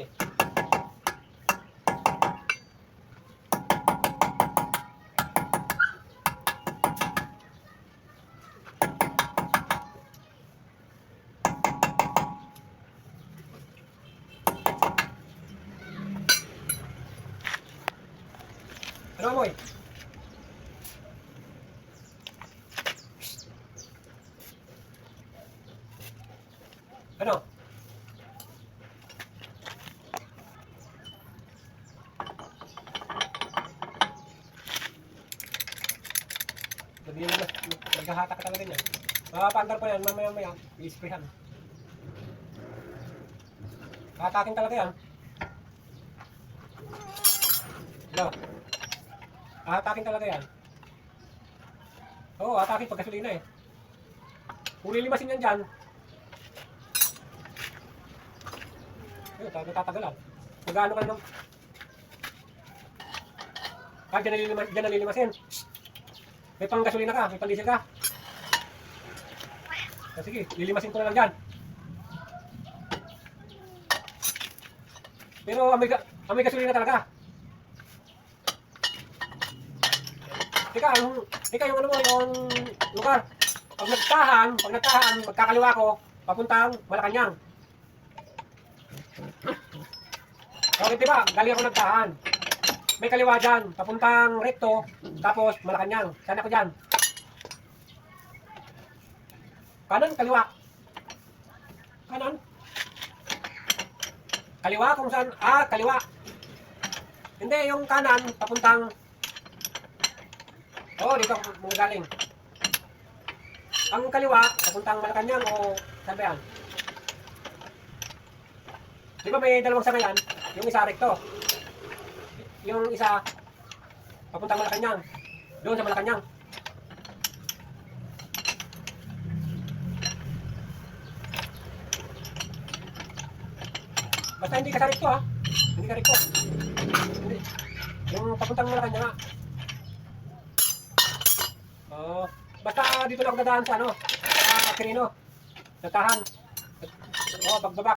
boy. Ano boy? Ano? Naghahatak ka talaga niyan. Makapandar pa yan, mamaya-maya, i-sprayhan. Hatakin talaga yan. Hello? Hatakin talaga yan. Oo, hatakin pag gasolina eh. Kung lilimasin yan dyan, natatagalan. Mag-ano ka na ng... Kahit dyan nalilimasin. May pang gasolina ka, may pang diesel ka. Sige, lilimasin ko na lang dyan. Pero amoy gasolina talaga. Teka, yung ano mo, yung lugar. Pag nagtahan, magkakaliwa ko, papuntang Malacanang. Okay, diba? Galing ako nagtahan. May kaliwa dyan, papuntang Recto, tapos Malacanang. Saan ako dyan? Kanan, kaliwa. Kanan. Kaliwa kung saan? Kaliwa. Hindi, yung kanan, papuntang... dito ako galing. Ang kaliwa, papuntang Malacanang o saan ba yan? Di ba may dalawang sanayan? Yung isa Recto. Yung isa, papuntang Malacanang. Doon sa Malacanang. Basta hindi ka sa Recto ha. Hindi ka Recto. Hindi. Yung papuntang Malacanang ha. Basta dito lang ako dadaan sa ano, sa Quirino. Nagtahan. Pagbaba